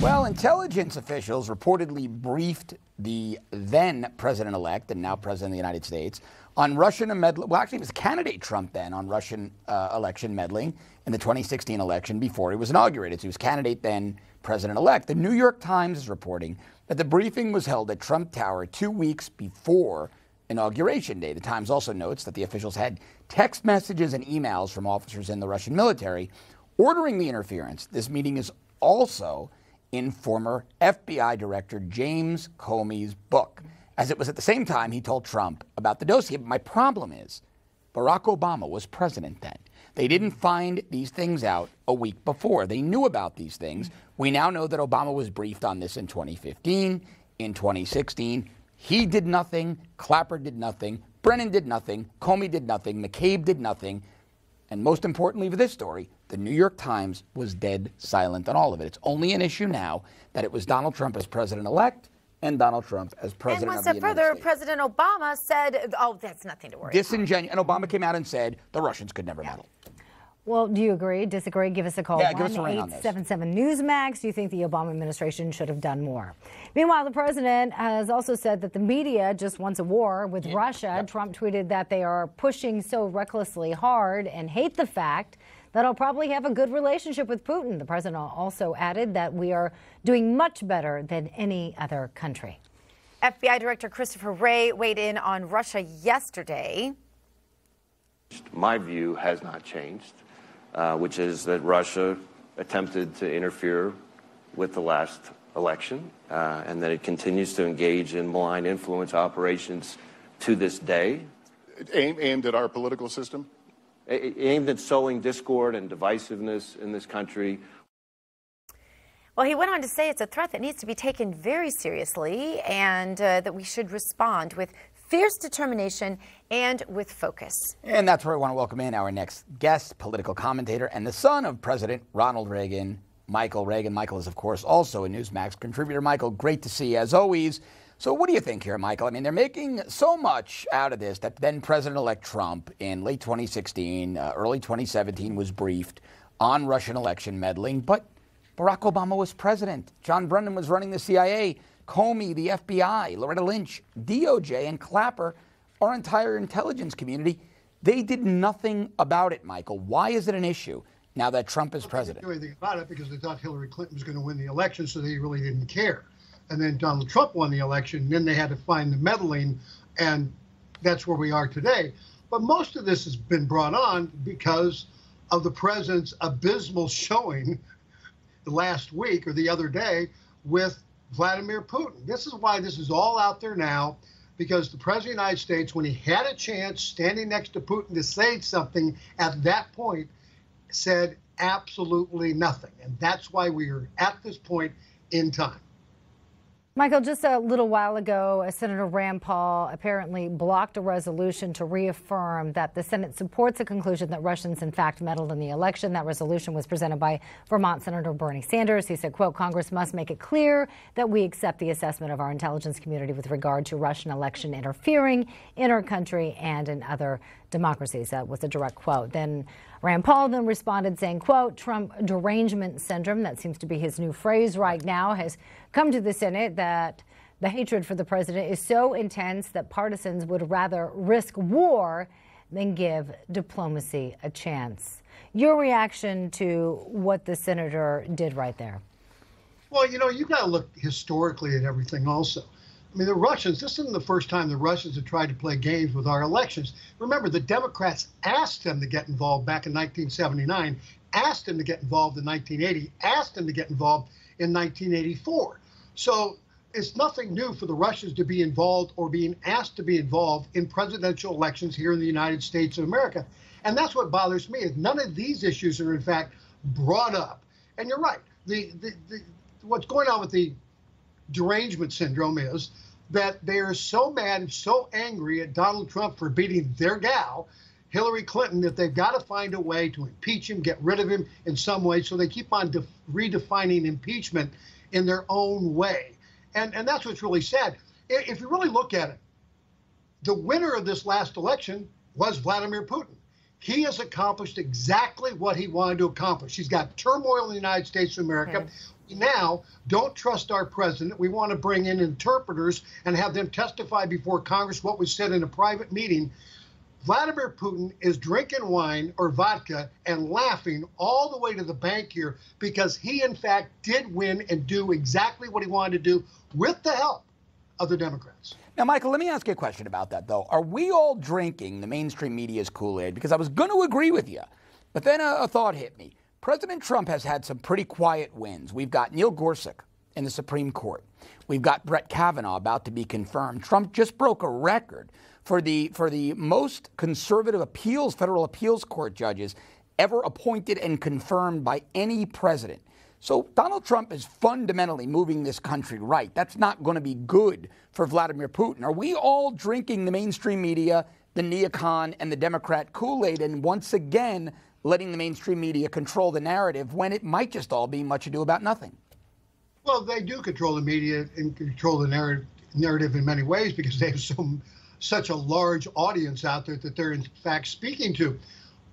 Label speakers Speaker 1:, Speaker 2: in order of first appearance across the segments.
Speaker 1: Well, intelligence officials reportedly briefed the then president-elect and now president of the United States on Russian meddling. Well, actually, it was candidate Trump then on Russian election meddling in the 2016 election before he was inaugurated. So he was candidate then president-elect. The New York Times is reporting that the briefing was held at Trump Tower 2 weeks before Inauguration Day. The Times also notes that the officials had text messages and emails from officers in the Russian military ordering the interference. This meeting is also in former FBI Director James Comey's book, as it was at the same time he told Trump about the dossier. But my problem is Barack Obama was president then. They didn't find these things out a week before. They knew about these things. We now know that Obama was briefed on this in 2015, in 2016. He did nothing. Clapper did nothing. Brennan did nothing. Comey did nothing. McCabe did nothing. And most importantly for this story, the New York Times was dead silent on all of it. It's only an issue now that it was Donald Trump as president-elect and Donald Trump as president of the United States.
Speaker 2: And once further, President Obama said, oh, that's nothing to worry about.
Speaker 1: And Obama came out and said the Russians could never meddle.
Speaker 3: Well, do you agree, disagree? Give us a call.
Speaker 1: Yeah, give us a ring on this.
Speaker 3: 1-877-NEWSMAX. Do you think the Obama administration should have done more? Meanwhile, the president has also said that the media just wants a war with Russia. Trump tweeted that they are pushing so recklessly hard and hate the fact that I'll probably have a good relationship with Putin. The president also added that we are doing much better than any other country.
Speaker 2: FBI Director Christopher Wray weighed in on Russia yesterday.
Speaker 4: My view has not changed, which is that Russia attempted to interfere with the last election and that it continues to engage in malign influence operations to this day.
Speaker 5: Aimed at our political system?
Speaker 4: Aimed at sowing discord and divisiveness in this country.
Speaker 2: Well, he went on to say it's a threat that needs to be taken very seriously and that we should respond with fierce determination and with focus.
Speaker 1: And that's where I want to welcome in our next guest, political commentator and the son of President Ronald Reagan, Michael Reagan. Michael is, of course, also a Newsmax contributor. Michael, great to see you as always. So what do you think here, Michael? I mean, they're making so much out of this that then President-elect Trump in late 2016, early 2017 was briefed on Russian election meddling, but Barack Obama was president. John Brennan was running the CIA. Comey, the FBI, Loretta Lynch, DOJ, and Clapper, our entire intelligence community, they did nothing about it, Michael. Why is it an issue now that Trump is president?
Speaker 6: They didn't do anything about it because they thought Hillary Clinton was going to win the election, so they really didn't care. And then Donald Trump won the election, and then they had to find the meddling, and that's where we are today. But most of this has been brought on because of the president's abysmal showing the last week or the other day with Vladimir Putin. This is why this is all out there now, because the president of the United States, when he had a chance standing next to Putin to say something at that point, said absolutely nothing. And that's why we are at this point in time.
Speaker 3: Michael, just a little while ago, Senator Rand Paul apparently blocked a resolution to reaffirm that the Senate supports the conclusion that Russians, in fact, meddled in the election. That resolution was presented by Vermont Senator Bernie Sanders. He said, quote, Congress must make it clear that we accept the assessment of our intelligence community with regard to Russian election interfering in our country and in other democracies. That was a direct quote. Then Rand Paul then responded saying, quote, Trump derangement syndrome, that seems to be his new phrase right now, has come to the Senate that the hatred for the president is so intense that partisans would rather risk war than give diplomacy a chance. Your reaction to what the senator did right there?
Speaker 6: Well, you know, you got to look historically at everything also. I mean, the Russians, this isn't the first time the Russians have tried to play games with our elections. Remember, the Democrats asked them to get involved back in 1979, asked them to get involved in 1980, asked them to get involved in 1984. So it's nothing new for the Russians to be involved or being asked to be involved in presidential elections here in the United States of America. And that's what bothers me, is none of these issues are, in fact, brought up. And you're right. What's going on with the derangement syndrome is that they are so mad and so angry at Donald Trump for beating their gal, Hillary Clinton, that they've got to find a way to impeach him, get rid of him in some way. So they keep on redefining impeachment in their own way. And that's what's really sad. If you really look at it, the winner of this last election was Vladimir Putin. He has accomplished exactly what he wanted to accomplish. He's got turmoil in the United States of America. now don't trust our president. We want to bring in interpreters and have them testify before Congress what was said in a private meeting. Vladimir Putin is drinking wine or vodka and laughing all the way to the bank here because he, in fact, did win and do exactly what he wanted to do with the help of the Democrats.
Speaker 1: Now, Michael, let me ask you a question about that, though. Are we all drinking the mainstream media's Kool-Aid? Because I was going to agree with you, but then a thought hit me. President Trump has had some pretty quiet wins. We've got Neil Gorsuch in the Supreme Court. We've got Brett Kavanaugh about to be confirmed. Trump just broke a record for the most conservative federal appeals court judges ever appointed and confirmed by any president. So Donald Trump is fundamentally moving this country right. That's not going to be good for Vladimir Putin. Are we all drinking the mainstream media, the neocon, and the Democrat Kool-Aid, and once again letting the mainstream media control the narrative when it might just all be much ado about nothing?
Speaker 6: Well, they do control the media and control the narrative in many ways because they have such a large audience out there that they're in fact speaking to.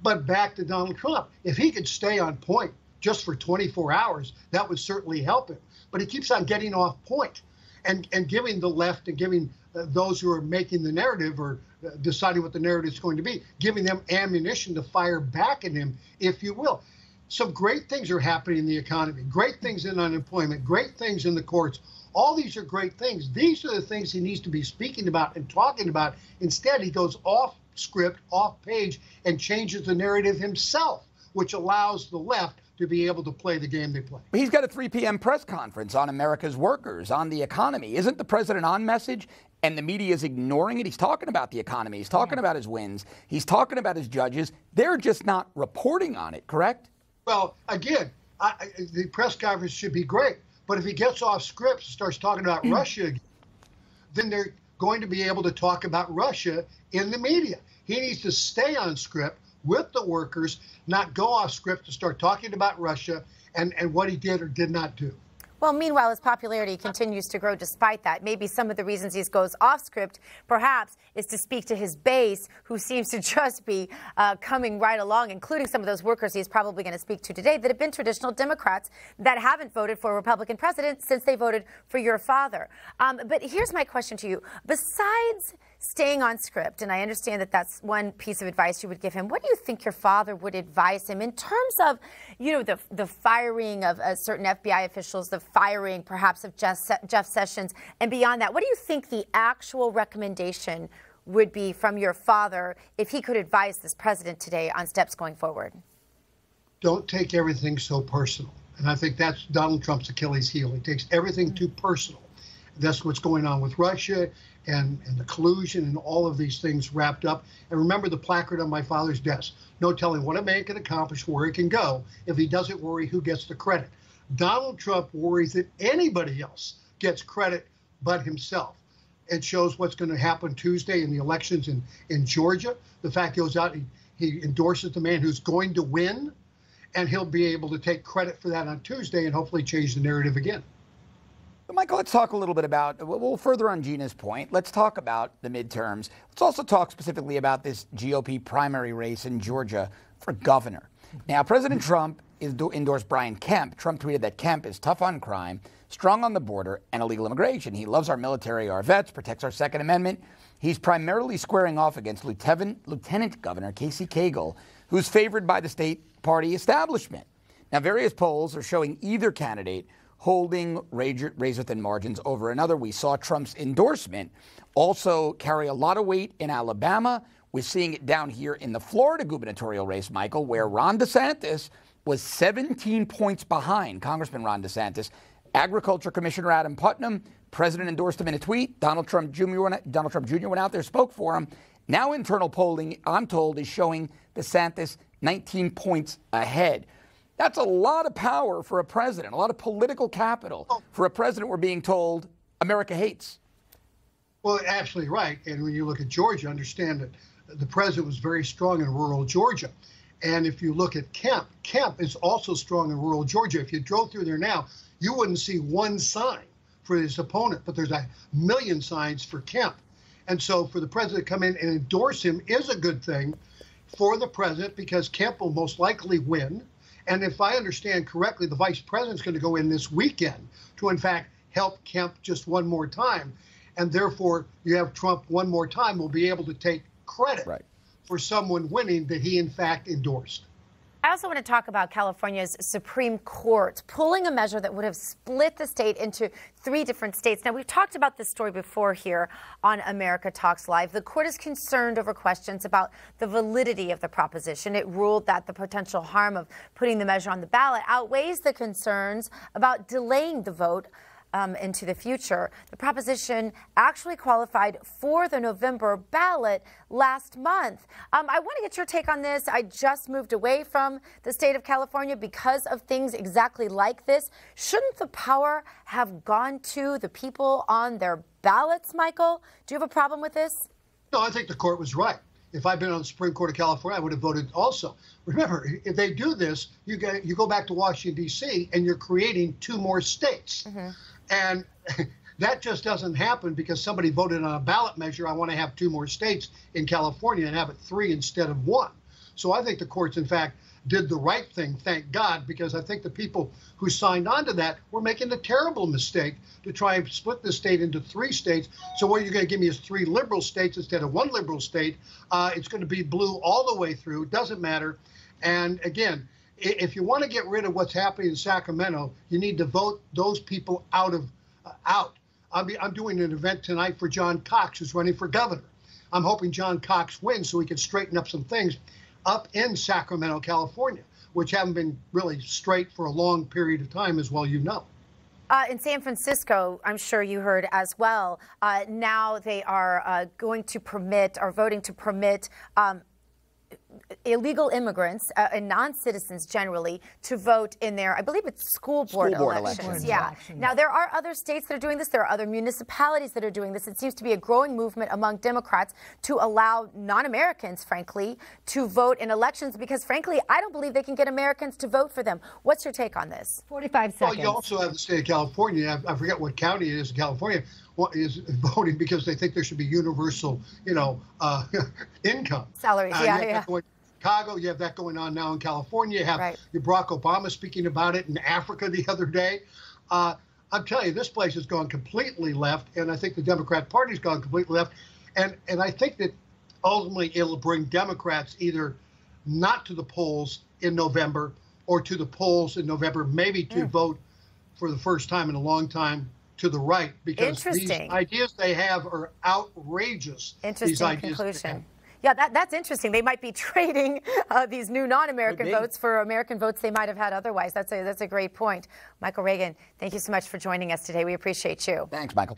Speaker 6: But back to Donald Trump, if he could stay on point just for 24 hours, that would certainly help him. But he keeps on getting off point and giving the left and giving those who are making the narrative or deciding what the narrative is going to be, giving them ammunition to fire back at him, if you will. Some great things are happening in the economy, great things in unemployment, great things in the courts. All these are great things. These are the things he needs to be speaking about and talking about. Instead, he goes off script, off page, and changes the narrative himself, which allows the left to be able to play the game they play.
Speaker 1: He's got a 3 p.m. press conference on America's workers, on the economy. Isn't the president on message and the media is ignoring it? He's talking about the economy. He's talking about his wins. He's talking about his judges. They're just not reporting on it, correct?
Speaker 6: Well, again, the press conference should be great. But if he gets off script and starts talking about Russia, then they're going to be able to talk about Russia in the media. He needs to stay on script with the workers, not go off script to start talking about Russia and what he did or did not do.
Speaker 2: Well, meanwhile, his popularity continues to grow despite that. Maybe some of the reasons he goes off script, perhaps, is to speak to his base, who seems to just be coming right along, including some of those workers he's probably going to speak to today that have been traditional Democrats that haven't voted for a Republican president since they voted for your father. But here's my question to you. Besides staying on script, and I understand that that's one piece of advice you would give him, what do you think your father would advise him in terms of, you know, the firing of certain FBI officials, the firing perhaps of Jeff Sessions, and beyond that? What do you think the actual recommendation would be from your father if he could advise this president today on steps going forward?
Speaker 6: Don't take everything so personal. And I think that's Donald Trump's Achilles heel. He takes everything too personal. That's what's going on with Russia and the collusion and all of these things wrapped up. And remember the placard on my father's desk. No telling what a man can accomplish, where he can go. If he doesn't worry, who gets the credit? Donald Trump worries that anybody else gets credit but himself. It shows what's going to happen Tuesday in the elections in Georgia. The fact goes out, he endorses the man who's going to win, and he'll be able to take credit for that on Tuesday and hopefully change the narrative again.
Speaker 1: Michael, let's talk a little bit about, well, further on Gina's point, let's talk about the midterms. Let's also talk specifically about this GOP primary race in Georgia for governor. Now, President Trump endorsed Brian Kemp. Trump tweeted that Kemp is tough on crime, strong on the border, and illegal immigration. He loves our military, our vets, protects our Second Amendment. He's primarily squaring off against Lieutenant Governor Casey Cagle, who's favored by the state party establishment. Now, various polls are showing either candidate holding razor-thin margins over another. We saw Trump's endorsement also carry a lot of weight in Alabama. We're seeing it down here in the Florida gubernatorial race, Michael, where Ron DeSantis was 17 points behind Congressman Ron DeSantis. Agriculture Commissioner Adam Putnam, president endorsed him in a tweet. Donald Trump Jr. went out there, spoke for him. Now internal polling, I'm told, is showing DeSantis 19 points ahead. That's a lot of power for a president, a lot of political capital for a president we're being told America hates.
Speaker 6: Well, absolutely right. And when you look at Georgia, understand that the president was very strong in rural Georgia. And if you look at Kemp is also strong in rural Georgia. If you drove through there now, you wouldn't see one sign for his opponent, but there's a million signs for Kemp. And so for the president to come in and endorse him is a good thing for the president because Kemp will most likely win. And if I understand correctly, the vice president's going to go in this weekend to, in fact, help Kemp just one more time. And therefore, you have Trump one more time will be able to take credit for someone winning that he, in fact, endorsed.
Speaker 2: I also want to talk about California's Supreme Court pulling a measure that would have split the state into 3 different states. Now, we've talked about this story before here on America Talks Live. The court is concerned over questions about the validity of the proposition. It ruled that the potential harm of putting the measure on the ballot outweighs the concerns about delaying the vote into the future. The proposition actually qualified for the November ballot last month. I want to get your take on this. I just moved away from the state of California because of things exactly like this. Shouldn't the power have gone to the people on their ballots, Michael? Do you have a problem with this?
Speaker 6: No, I think the court was right. If I'd been on the Supreme Court of California, I would have voted also. Remember, if they do this, you go back to Washington, D.C., and you're creating 2 more states. And that just doesn't happen because somebody voted on a ballot measure. I want to have 2 more states in California and have it 3 instead of 1. So I think the courts, in fact, did the right thing, thank God, because I think the people who signed on to that were making a terrible mistake to try and split the state into 3 states. So what you're going to give me is 3 liberal states instead of 1 liberal state. It's going to be blue all the way through. It doesn't matter. And again, if you want to get rid of what's happening in Sacramento, you need to vote those people out. I'm doing an event tonight for John Cox, who's running for governor. I'm hoping John Cox wins so we can straighten up some things up in Sacramento, California, which haven't been really straight for a long period of time, as well you know.
Speaker 2: In San Francisco, I'm sure you heard as well, now they are going to permit, or voting to permit, illegal immigrants and non-citizens generally to vote in their, I believe it's school board elections. Yeah. Now, there are other states that are doing this. There are other municipalities that are doing this. It seems to be a growing movement among Democrats to allow non-Americans, frankly, to vote in elections because, frankly, I don't believe they can get Americans to vote for them. What's your take on this?
Speaker 3: 45 seconds.
Speaker 6: Well, you also have the state of California. I forget what county it is in California. Is voting because they think there should be universal, income.
Speaker 2: Salaries, yeah.
Speaker 6: Chicago, you have that going on now in California. You have your Barack Obama speaking about it in Africa the other day. I'm telling you, this place has gone completely left, and I think the Democrat Party's gone completely left. And I think that ultimately it'll bring Democrats either not to the polls in November or to the polls in November, maybe to vote for the first time in a long time to the right, because these ideas they have are outrageous.
Speaker 2: Interesting conclusion. Yeah, that's interesting. They might be trading these new non-American votes for American votes they might have had otherwise. That's a great point. Michael Reagan, thank you so much for joining us today. We appreciate you.
Speaker 1: Thanks, Michael.